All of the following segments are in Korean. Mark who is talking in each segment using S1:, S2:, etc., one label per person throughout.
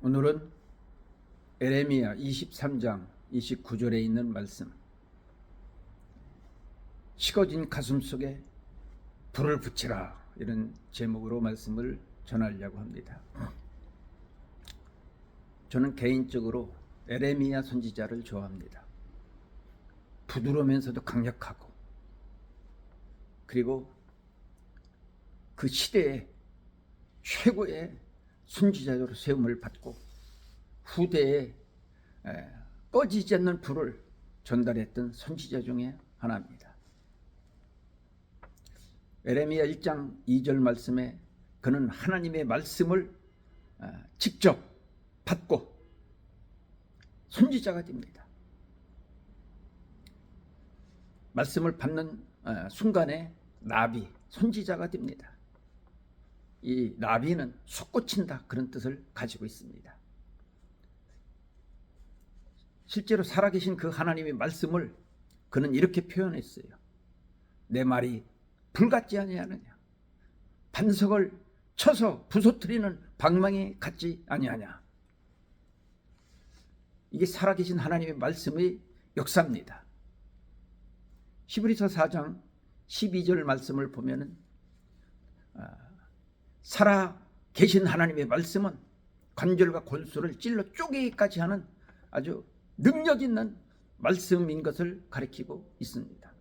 S1: 오늘은 에레미야 23장 29절에 있는 말씀, 식어진 가슴 속에 불을 붙이라, 이런 제목으로 말씀을 전하려고 합니다. 저는 개인적으로 에레미야 선지자를 좋아합니다. 부드러우면서도 강력하고, 그리고 그 시대에 최고의 선지자로 세움을 받고 후대에 꺼지지 않는 불을 전달했던 선지자 중에 하나입니다. 에레미야 1장 2절 말씀에 그는 하나님의 말씀을 직접 받고 선지자가 됩니다. 말씀을 받는 순간에 나비, 선지자가 됩니다. 이 나비는 솟구친다, 그런 뜻을 가지고 있습니다. 실제로 살아계신 그 하나님의 말씀을 그는 이렇게 표현했어요. 내 말이 불 같지 아니하느냐, 반석을 쳐서 부서뜨리는 방망이 같지 아니하냐. 이게 살아계신 하나님의 말씀의 역사입니다. 히브리서 4장 12절 말씀을 보면은 살아계신 하나님의 말씀은 관절과 골수를 찔러 쪼개기까지 하는 아주 능력 있는 말씀인 것을 가리키고 있습니다.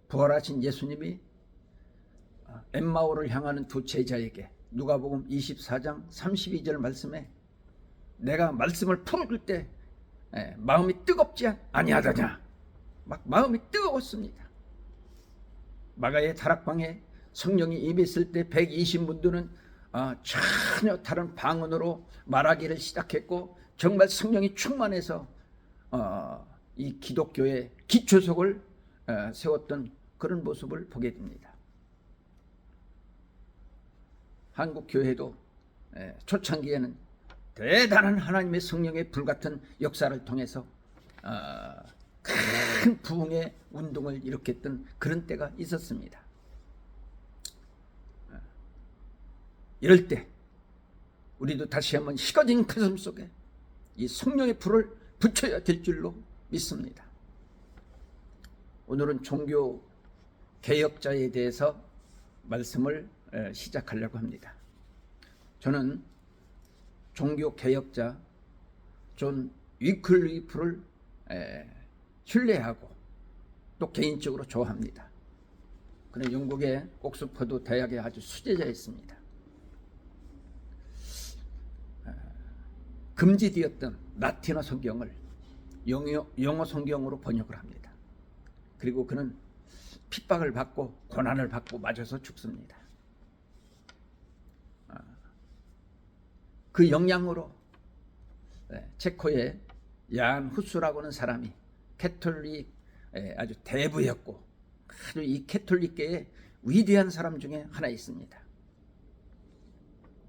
S1: 부활하신 예수님이 엠마오를 향하는 두 제자에게 누가복음 24장 32절 말씀에 내가 말씀을 풀어줄 때 마음이 뜨겁지 아니하더냐, 막 마음이 뜨거웠습니다. 마가의 다락방에 성령이 임했을 때 120분들은 전혀 다른 방언으로 말하기를 시작했고, 정말 성령이 충만해서 이 기독교의 기초석을 세웠던 그런 모습을 보게 됩니다. 한국 교회도 초창기에는 대단한 하나님의 성령의 불같은 역사를 통해서 큰 부흥의 운동을 일으켰던 그런 때가 있었습니다. 이럴 때 우리도 다시 한번 식어진 가슴 속에 이 성령의 불을 붙여야 될 줄로 믿습니다. 오늘은 종교 개혁자에 대해서 말씀을 시작하려고 합니다. 저는 종교 개혁자 존 위클리프를 신뢰하고 또 개인적으로 좋아합니다. 그는 영국의 옥스퍼드 대학의 아주 수제자였습니다. 금지되었던 라틴어 성경을 영어 성경으로 번역을 합니다. 그리고 그는 핍박을 받고 고난을 받고 맞아서 죽습니다. 그 영향으로 체코의 얀 후스라고 하는 사람이 캐톨릭 아주 대부였고, 아주 이 캐톨릭계의 위대한 사람 중에 하나 있습니다.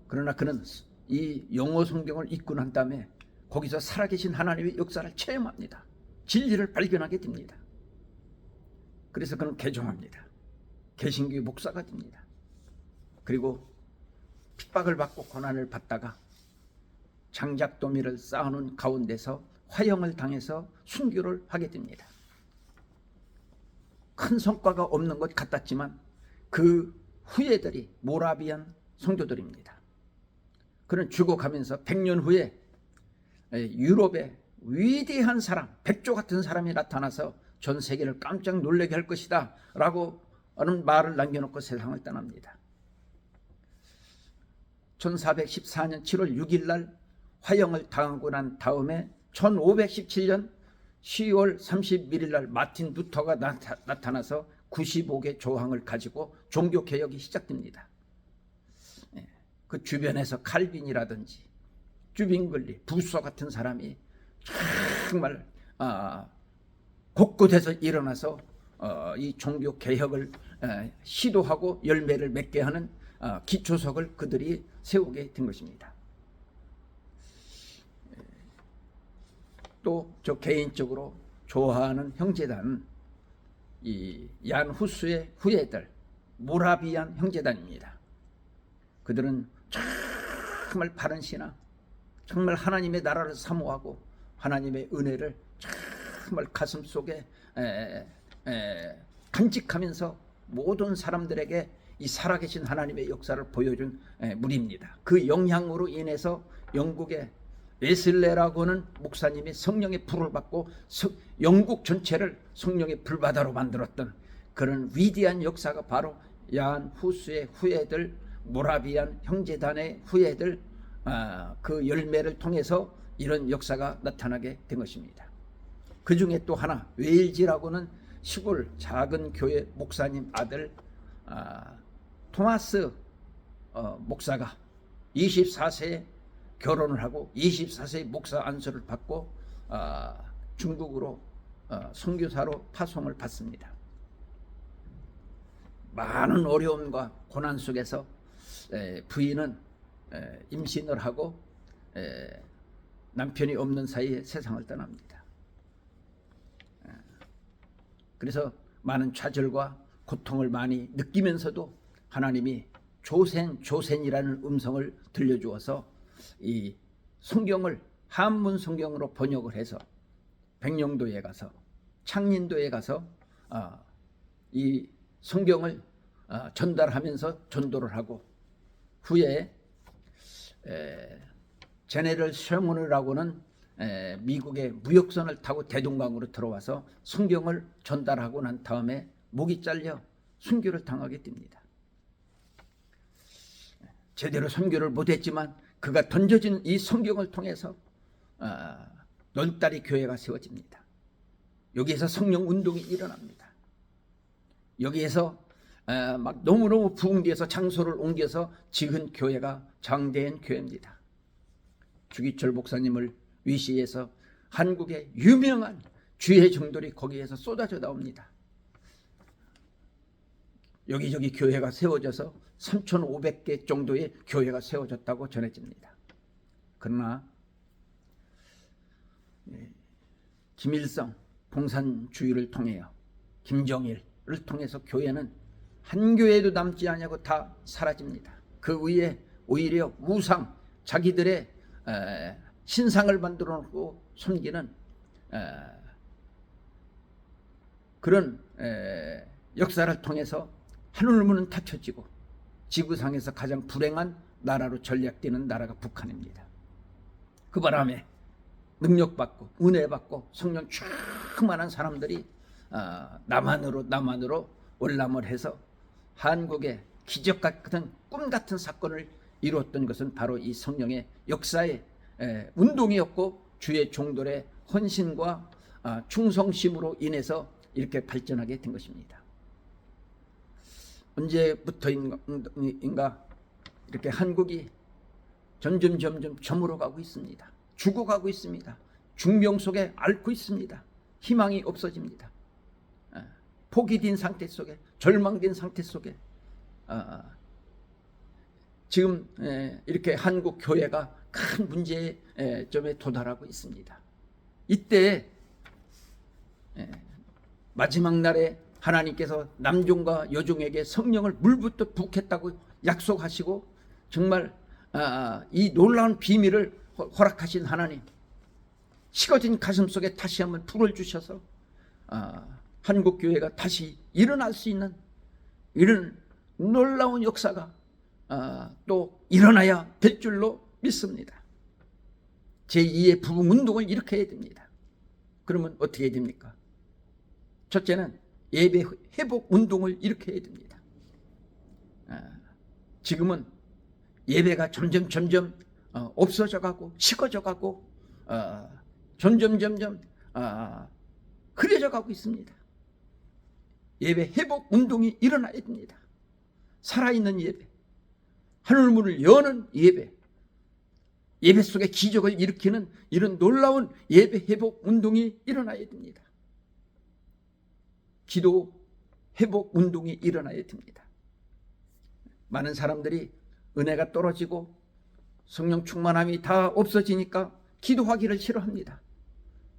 S1: 그러나 그는 이 영어 성경을 읽고 난 다음에 거기서 살아계신 하나님의 역사를 체험합니다. 진리를 발견하게 됩니다. 그래서 그는 개종합니다. 개신교의 목사가 됩니다. 그리고 핍박을 받고 고난을 받다가 장작더미를 쌓아놓은 가운데서 화형을 당해서 순교를 하게 됩니다. 큰 성과가 없는 것 같았지만 그 후예들이 모라비안 성도들입니다. 그는 죽어가면서 100년 후에 유럽의 위대한 사람, 백조 같은 사람이 나타나서 전 세계를 깜짝 놀라게 할 것이다 라고 하는 말을 남겨놓고 세상을 떠납니다. 1414년 7월 6일 날 화형을 당하고 난 다음에 1517년 10월 31일 날 마틴 루터가 나타나서 95개 조항을 가지고 종교개혁이 시작됩니다. 그 주변에서 칼빈이라든지 쭈빙글리, 부서 같은 사람이 정말 곳곳에서 일어나서 이 종교 개혁을 시도하고 열매를 맺게 하는 기초석을 그들이 세우게 된 것입니다. 또 저 개인적으로 좋아하는 형제단, 이 얀 후스의 후예들, 모라비안 형제단입니다. 그들은 정말 바른 신앙, 정말 하나님의 나라를 사모하고 하나님의 은혜를 정말 가슴속에 간직하면서 모든 사람들에게 이 살아계신 하나님의 역사를 보여준 무리입니다. 그 영향으로 인해서 영국의 웨슬레라고 하는 목사님이 성령의 불을 받고 영국 전체를 성령의 불바다로 만들었던 그런 위대한 역사가 바로 야한 후스의 후예들, 모라비안 형제단의 후예들, 그 열매를 통해서 이런 역사가 나타나게 된 것입니다. 그 중에 또 하나, 웨일즈라고는 시골 작은 교회 목사님 아들 토마스 목사가 24세에 결혼을 하고 24세에 목사 안수를 받고 중국으로 선교사로 파송을 받습니다. 많은 어려움과 고난 속에서 부인은 임신을 하고 남편이 없는 사이에 세상을 떠납니다. 그래서 많은 좌절과 고통을 많이 느끼면서도 하나님이 조센이라는 음성을 들려주어서 이 성경을 한문 성경으로 번역을 해서 백령도에 가서 창린도에 가서 이 성경을 전달하면서 전도를 하고 후에 제네럴 셔먼이라고는 미국의 무역선을 타고 대동강으로 들어와서 성경을 전달하고 난 다음에 목이 잘려 순교를 당하게 됩니다. 제대로 선교를 못했지만 그가 던져진 이 성경을 통해서 널다리 교회가 세워집니다. 여기에서 성령 운동이 일어납니다. 여기에서 막 너무너무 부흥돼서 장소를 옮겨서 지은 교회가 장대현 교회입니다. 주기철 목사님을 위시해서 한국의 유명한 주의 종들이 거기에서 쏟아져 나옵니다. 여기저기 교회가 세워져서 3,500개 정도의 교회가 세워졌다고 전해집니다. 그러나 김일성 공산주의를 통해요, 김정일을 통해서 교회는 한 교회도 남지 않냐고 다 사라집니다. 그 위에 오히려 우상, 자기들의 신상을 만들어 놓고 섬기는 그런 역사를 통해서 하늘문은 닫혀지고 지구상에서 가장 불행한 나라로 전략되는 나라가 북한입니다. 그 바람에 능력받고 은혜받고 성령 충만한 사람들이 남한으로 월남을 해서 한국의 기적 같은 꿈 같은 사건을 이루었던 것은 바로 이 성령의 역사의 운동이었고 주의 종들의 헌신과 충성심으로 인해서 이렇게 발전하게 된 것입니다. 언제부터인가 이렇게 한국이 점점 저물어가고 있습니다. 죽어가고 있습니다. 중병 속에 앓고 있습니다. 희망이 없어집니다. 포기된 상태 속에, 절망된 상태 속에 지금 이렇게 한국 교회가 큰 문제점에 도달하고 있습니다. 이때 마지막 날에 하나님께서 남종과 여종에게 성령을 물부터 붓겠다고 약속하시고 정말 이 놀라운 비밀을 허락하신 하나님, 식어진 가슴 속에 다시 한번 불을 주셔서 한국 교회가 다시 일어날 수 있는 이런 놀라운 역사가 또 일어나야 될 줄로 믿습니다. 제2의 부흥 운동을 일으켜야 됩니다. 그러면 어떻게 해야 됩니까? 첫째는 예배 회복 운동을 일으켜야 됩니다. 지금은 예배가 점점 없어져가고 식어져가고 점점 흐려져가고 있습니다. 예배 회복 운동이 일어나야 됩니다. 살아있는 예배, 하늘문을 여는 예배, 예배 속에 기적을 일으키는 이런 놀라운 예배 회복 운동이 일어나야 됩니다. 기도 회복 운동이 일어나야 됩니다. 많은 사람들이 은혜가 떨어지고 성령 충만함이 다 없어지니까 기도하기를 싫어합니다.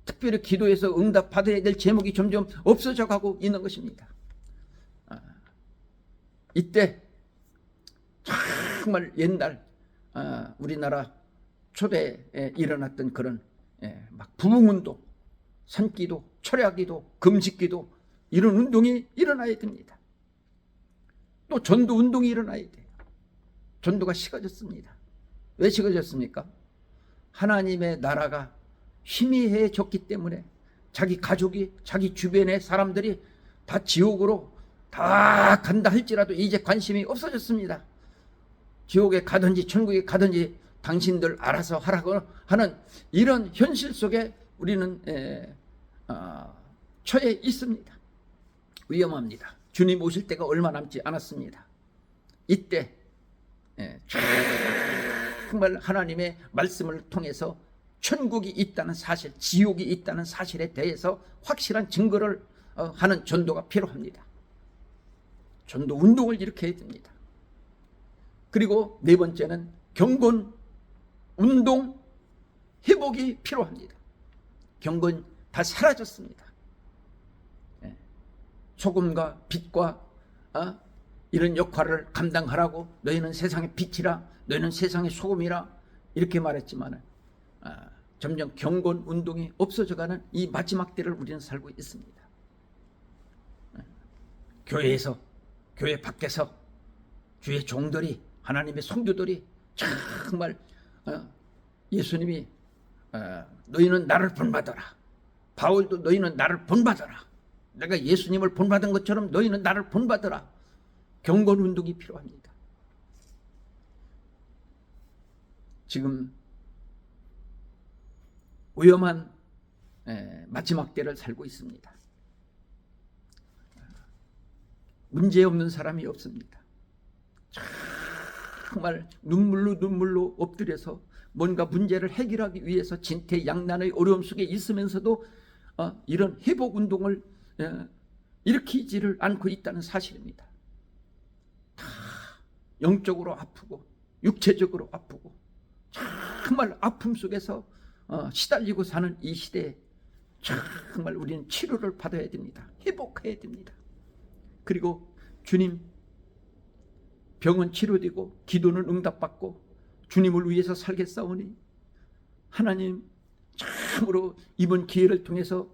S1: 특별히 기도에서 응답받아야 될 제목이 점점 없어져 가고 있는 것입니다. 이때 정말 옛날 우리나라 초대에 일어났던 그런 막 부흥운동, 산기도, 철야기도, 금식기도 이런 운동이 일어나야 됩니다. 또 전도 운동이 일어나야 돼요. 전도가 식어졌습니다. 왜 식어졌습니까? 하나님의 나라가 희미해졌기 때문에 자기 가족이, 자기 주변의 사람들이 다 지옥으로 다 간다 할지라도 이제 관심이 없어졌습니다. 지옥에 가든지 천국에 가든지 당신들 알아서 하라고 하는 이런 현실 속에 우리는 처해 있습니다. 위험합니다. 주님 오실 때가 얼마 남지 않았습니다. 이때 정말 하나님의 말씀을 통해서 천국이 있다는 사실, 지옥이 있다는 사실에 대해서 확실한 증거를 하는 전도가 필요합니다. 전도 운동을 일으켜야 됩니다. 그리고 네 번째는 경건 운동 회복이 필요합니다. 경건 다 사라졌습니다. 소금과 빛과 이런 역할을 감당하라고 너희는 세상의 빛이라, 너희는 세상의 소금이라 이렇게 말했지만 점점 경건 운동이 없어져가는 이 마지막 때를 우리는 살고 있습니다. 교회에서, 교회 밖에서 주의 종들이, 하나님의 성도들이 정말 예수님이 너희는 나를 본받아라, 바울도 너희는 나를 본받아라, 내가 예수님을 본받은 것처럼 너희는 나를 본받아라, 경건 운동이 필요합니다. 지금 위험한 마지막 때를 살고 있습니다. 문제 없는 사람이 없습니다. 정말 눈물로 엎드려서 뭔가 문제를 해결하기 위해서 진퇴양난의 어려움 속에 있으면서도 이런 회복운동을 일으키지를 않고 있다는 사실입니다. 다 영적으로 아프고 육체적으로 아프고 정말 아픔 속에서 시달리고 사는 이 시대에 정말 우리는 치료를 받아야 됩니다. 회복해야 됩니다. 그리고 주님, 병은 치료되고 기도는 응답받고 주님을 위해서 살겠사오니 하나님 참으로 이번 기회를 통해서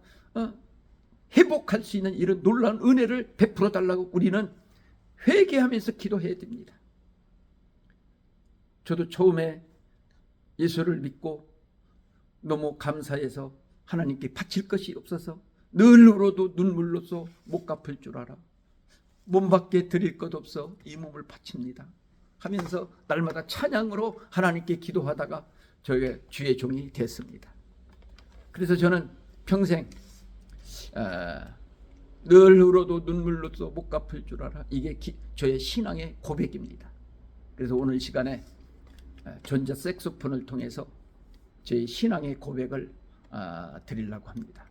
S1: 회복할 수 있는 이런 놀라운 은혜를 베풀어 달라고 우리는 회개하면서 기도해야 됩니다. 저도 처음에 예수를 믿고 너무 감사해서 하나님께 바칠 것이 없어서 늘 울어도 눈물로써 못 갚을 줄 알아, 몸밖에 드릴 것 없어 이 몸을 바칩니다 하면서 날마다 찬양으로 하나님께 기도하다가 저의 주의 종이 됐습니다. 그래서 저는 평생 늘 울어도 눈물로써 못 갚을 줄 알아, 이게 저의 신앙의 고백입니다. 그래서 오늘 시간에 전자 색소폰을 통해서 제 신앙의 고백을 드리려고 합니다.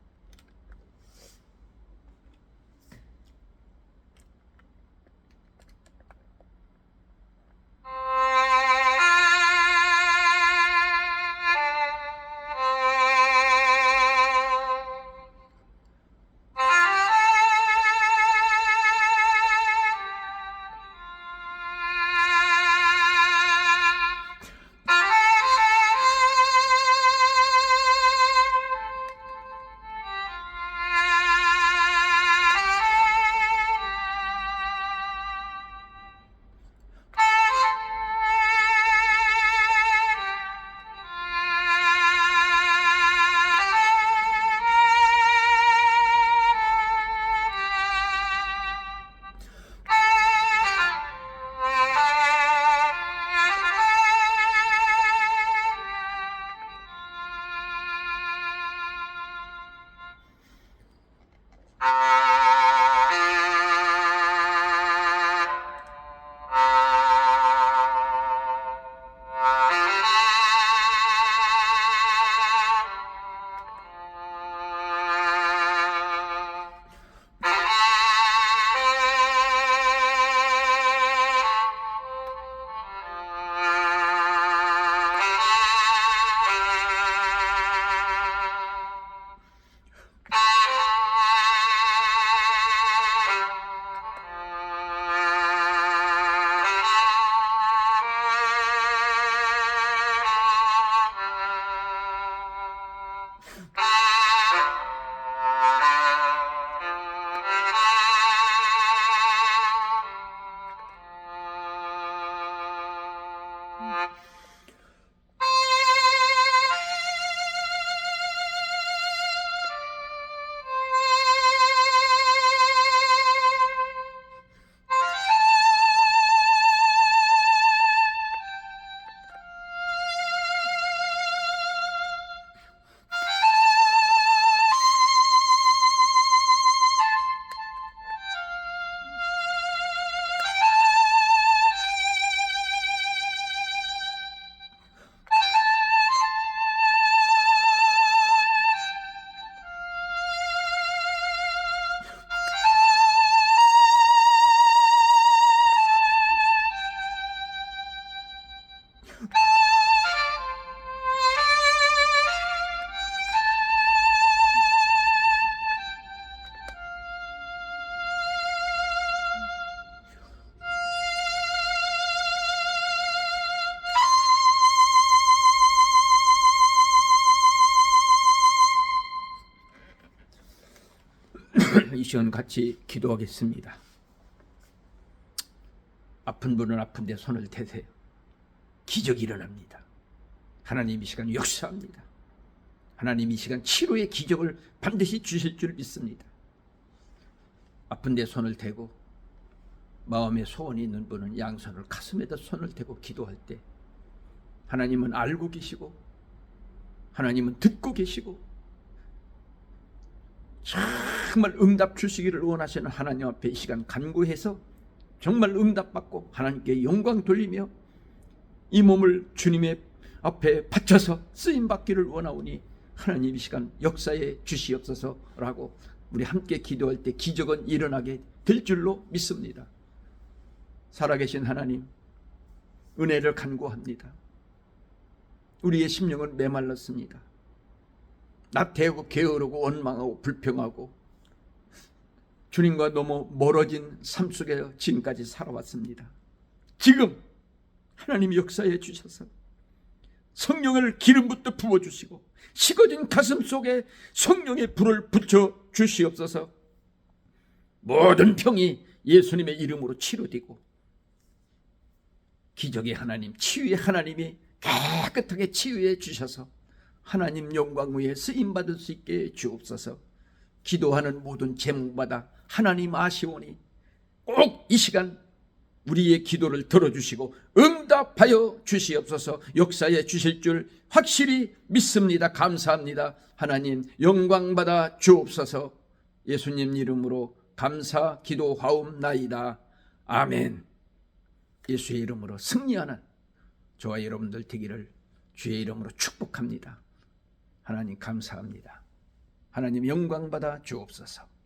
S1: 이 시간 같이 기도하겠습니다. 아픈 분은 아픈데 손을 대세요. 기적이 일어납니다. 하나님 이 시간 역사합니다. 하나님 이 시간 치료의 기적을 반드시 주실 줄 믿습니다. 아픈데 손을 대고 마음에 소원이 있는 분은 양손을 가슴에다 손을 대고 기도할 때 하나님은 알고 계시고 하나님은 듣고 계시고 정말 응답 주시기를 원하시는 하나님 앞에 이 시간 간구해서 정말 응답받고 하나님께 영광 돌리며 이 몸을 주님의 앞에 바쳐서 쓰임받기를 원하오니 하나님 이 시간 역사에 주시옵소서라고 우리 함께 기도할 때 기적은 일어나게 될 줄로 믿습니다. 살아계신 하나님, 은혜를 간구합니다. 우리의 심령은 메말랐습니다. 나태하고 게으르고 원망하고 불평하고 주님과 너무 멀어진 삶 속에 지금까지 살아왔습니다. 지금 하나님이 역사해 주셔서 성령을 기름부터 부어주시고 식어진 가슴 속에 성령의 불을 붙여 주시옵소서. 모든 병이 예수님의 이름으로 치료되고 기적의 하나님, 치유의 하나님이 깨끗하게 치유해 주셔서 하나님 영광 위에 쓰임받을 수 있게 주옵소서. 기도하는 모든 제목마다 하나님 아시오니 꼭 이 시간 우리의 기도를 들어주시고 응답하여 주시옵소서. 역사에 주실 줄 확실히 믿습니다. 감사합니다. 하나님 영광 받아 주옵소서. 예수님 이름으로 감사 기도하옵나이다. 아멘. 예수의 이름으로 승리하는 저와 여러분들 되기를 주의 이름으로 축복합니다. 하나님 감사합니다. 하나님 영광 받아 주옵소서.